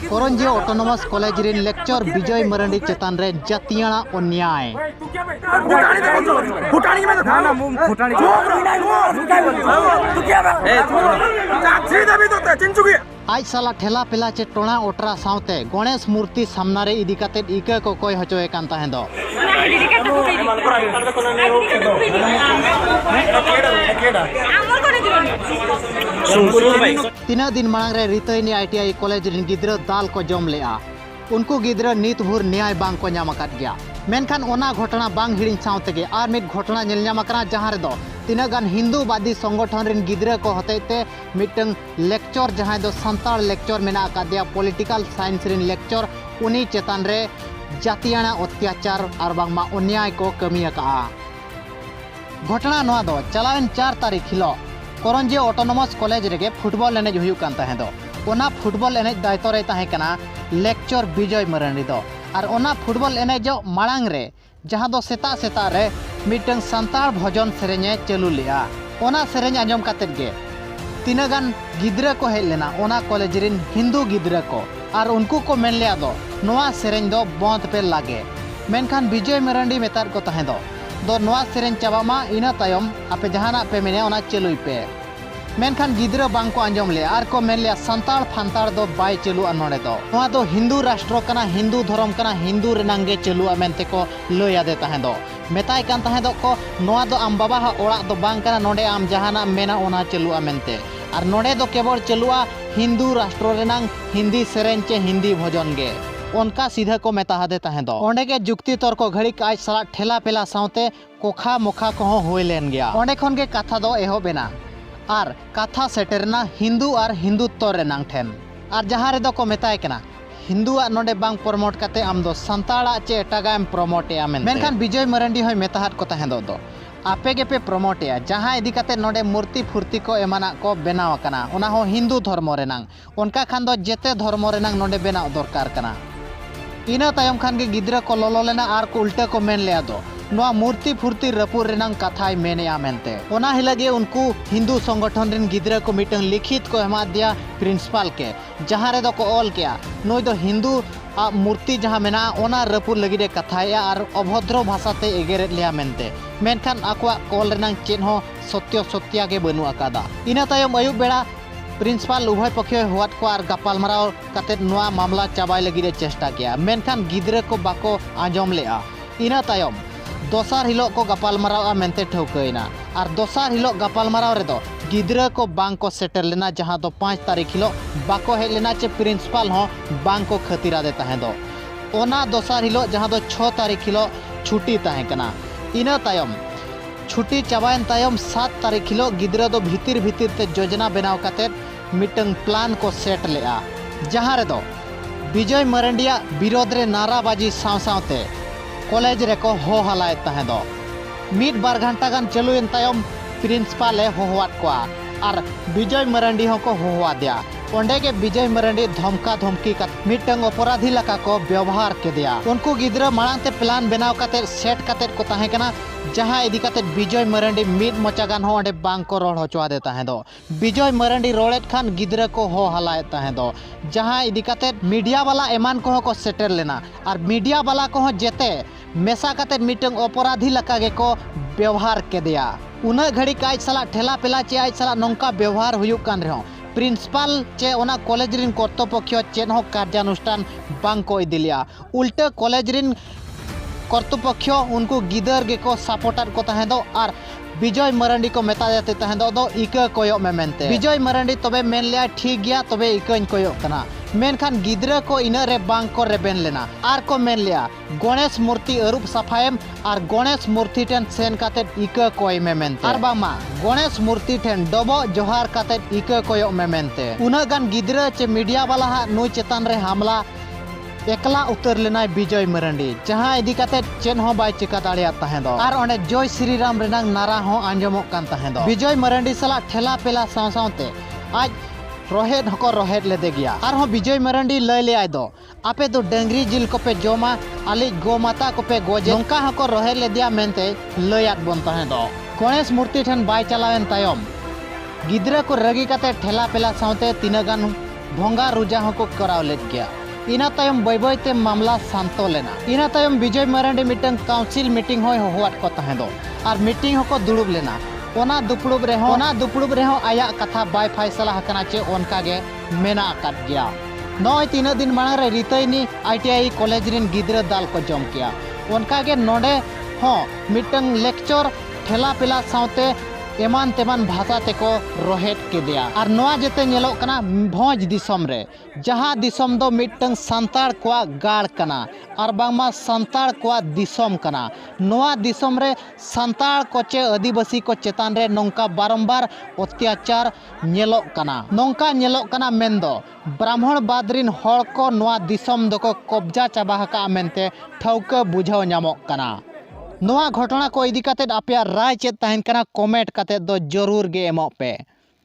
Karanji autonomous college रे lecture विजय मरंडी चेतान रे जातियाना अन्याय आज साला ठेला पेला चे टोना ओटरा सावते गणेश मूर्ति सामना रे इदी काते इका को कोय हचोए कान ताहें दो तीना दिन मांग रे रितैनी आईटीआई कॉलेज रिन गिद्रा दाल को जम लेआ उनको गिद्रा नीत भूर न्याय बांग को ᱧᱟᱢ ᱟᱠᱟᱫ ᱜᱮᱭᱟ मेनखान ओना घटना बांग हिड़िñ सावतेगे आर मिद घटना नेल ᱧᱟᱢ ᱟᱠᱟᱱᱟ जहां रे दो तीना गान हिंदूवादी संगठन रिन गिद्रा को हतेते मिटंग लेक्चर जहां दो संताल लेक्चर मेना आकादिया पॉलिटिकल साइंस रिन लेक्चर उनी चेतान रे जातियाना अत्याचार आर बांगमा अन्याय को कमी आका घटना नोआ दो चलावेन 4 तारीख हिलो करंजी ऑटोनोमस कॉलेज रेगे फुटबॉल एनेज हुयु कान ताहें दो ओना फुटबॉल एनेज दायित्व रे ताहें कना लेक्चर विजय मरंडी दो और ओना फुटबॉल एनेज मांग रे जहां दो सेता सेता रे मिटंग संताल भजन सेरेने चालू लिया ओना सेरेन आंजम कातेद गे तीना गान गिद्रा को हेज लेना ओना कॉलेज रिन हिंदू गिद्रा को और उनको को मेन लिया दो नोआ सेरेन दो बंद पे लागे मेनखान विजय मरंडी मेतार को ताहें दो नोआ सेरेन चाबामा इना तायम आपे जहाना पे मेने ओना चालुई पे मेनखान गिद्रा बांग को आंजम ले आर को मेन लिया संताल फांताल दो बाय चालू नोडे दो नोआ दो हिंदू राष्ट्र कना हिंदू धर्म कना हिंदू रेनांगे चालू मेनते को लय आदे ताहें दो मेताय कान ताहें दो को नोआ दो आम बाबा हा ओड़ा दो बांग कना नोडे आम जहाना मेना ओना चालू मेनते और नोडे दो केवल चालुआ हिंदू राष्ट्र रेनांग हिंदी सेरेन चे हिंदी भजन गे उनका सीधा को मेता हादे ताहें दो ओंडे के जुक्ति तर्क घड़ी आज साला ठेला पेला सावते कोखा मोखा को होय लेन गया ओंडे खन के कथा दो एहो बेना आर कथा सेटेरना हिंदू और हिंदुत्व रेनांग ठेन और जहां रे दो को मेताय कना हिंदुआ नोडे बांग प्रमोट काते आम दो संताड़ा चे एटागाम प्रमोट या मेनखान विजय मरंडी होय मेताहात को ताहें दो आपे गे पे प्रमोट या जहां इदी काते नोडे मूर्ति फूर्ति को एमाना को बनाव कना ओना हो हिंदू धर्म रेनांग उनका खान दो जेते धर्म रेनांग नोडे बनाव दरकार कना इना तायम खान के गिद्रा को लोलो लेना आर को उल्टा को मेन लिया दो नोआ मूर्ति फूर्ति रपुर रेनांग कथाय मेनेया मेनते ओना हिलगे उनको हिंदू संगठन रिन गिद्रा को मिटंग लिखित को एमा दिया प्रिंसिपल के जहां रे दो को ऑल किया नोय दो हिंदू मूर्ति जहां मेना ओना रपुर लगिदे कथाया और अभद्र भाषाते एगेरे लिया मेनते मेनखान आकवा कॉल रेनांग चेन हो सत्य सत्या के बनु आकादा इना तायम अयुब बेड़ा प्रिंसिपल उभय पक्ष हुआत को और गपालमाराव काते नोआ मामला चाबाय लगिदे चेष्टा किया मेनखान गिद्रा को बाको आंजम लेआ इना तायम दोसार हिलो को गपालमाराव मेनते ठौकैना और दोसार हिलो गपालमाराव रे दो गिद्रा को बांग को सेटर लेना जहां दो 5 तारीख हिलो बाको हेज लेना चे प्रिंसिपल हो बांग को खतिरा दे ताहें दो ओना दोसार हिलो जहां दो 6 तारीख हिलो छुट्टी ताहें कना इना तायम छुट्टी चाबायन तायम 7 तारीख हिलो गिद्रा दो भीतिर भीतिर ते योजना बनाव काते मिटंग प्लान को सेट लेआ जहां रे दो विजय मरंडिया विरोध रे नाराबाजी साव सावते कॉलेज रे को हो हलाय ताहें दो मिड बार घंटा गान चालुएन तायम प्रिंसिपल ए होवात कोआ और विजय मरंडी हो को होवा दिया ओंडे के विजय मरंडी धमका धमकी का मिटंग अपराधी लका को व्यवहार के दिया उनको गिद्रा मांगते प्लान बनाव काते सेट काते को ताहें कना जहां इदी काते विजय मरंडी मिड मोचागान हो ओंडे बांग को रोड होचवा दे ताहें दो विजय मरंडी रोलेट खान गिद्रा को हो हलाय ताहें दो जहां इदी काते मीडिया वाला एमान को सेटर लेना और मीडिया वाला को जेते मेसा काते मिटंग अपराधी लका के को व्यवहार के दिया उना घड़ी काज साला ठेला पेला चे आज साला नौका व्यवहार हुयुक कान रहो प्रिंसिपल चे ओना कॉलेज रिन कर्तृपक्ष चेन हो कार्यानुष्ठान बांग को इदिलिया उल्टा कॉलेज रिन कर्तृपक्ष उनको गिदर गे को सपोर्टर को ताहें दो और विजय मरंडी को मेता देते ताहें दो इका कोयो में मेनते विजय मरंडी तबे मेन लिया ठीक गया तबे इकाñ कोयो कना मेनखान गिद्रा को इना रे बांग को रेबेन लेना आर को मेन लिया गणेश मूर्ति अरूप सफायम और गणेश मूर्ति ठेन सेन काते इका कोय में मेनते आर बामा गणेश मूर्ति ठेन डबो जोहार काते इका कोयो में मेनते उना गान गिद्रा चे मीडिया वाला हा नुई चेतान रे हमला एकला उतर लेना विजय मरंडी जहां इदी काते चेन हो बाय चिका दाड़िया ताहें दो और ओंडे जय श्री राम रेनांग नारा हो आंजमोक कान ताहें दो विजय मरंडी साला ठेला पेला साव सावते आज रोहेड हको रोहेड ले दे गया और हो विजय मरंडी लय ले आय दो आपे दो डंगरी जिल को पे जोमा आली गो माता को पे गोजे नोंका हको रोहेड ले दिया मेनते लयात बन ताहें दो गणेश मूर्ति ठन बाय चलावेन तायम गिद्रा को रगी काते ठेला पेला सावते तीना गान भोंगा रुजा होको कराव लेद गया। इना तायम बय बयते मामला शांतो लेना। इना तायम विजय मरांडी मिटंग काउंसिल मीटिंग होय होवाट को तहें दो और मीटिंग होको दुड़ुब लेना। ओना दुपड़ुब रेहो आया कथा बाय फैसला हकना चे ओनका गे मेना आकाद गया। नय 3 दिन मांग रे रितैनी ITI कॉलेज रिन गिद्रा दाल को जम किया। ओनका गे नोडे हो मिटंग लेक्चर ठेला पेला साउते एमान तेमान भाषा तेको रोहेट के दिया। और नोआ जेते नेलोक कना भोज दिसम रे जहां दिसम दो मिटंग संताड़ कोआ गाड़ कना और बांगमा संताड़ कोआ दिसम कना। नोआ दिसम रे संताड़ कोचे आदिवासी को चेतान रे नोंका बारंबार अत्याचार नेलोक कना। नोंका नेलोक कना मेंदो ब्राह्मण बादरिन हड़ को नोआ दिसम दोको कब्जा चाबा हका मेनते ठौका बुझाव नामोक कना। नोआ घटना को इदी काते आपे राय चेत तहन कना कमेंट काते दो जरूर गे एमो पे।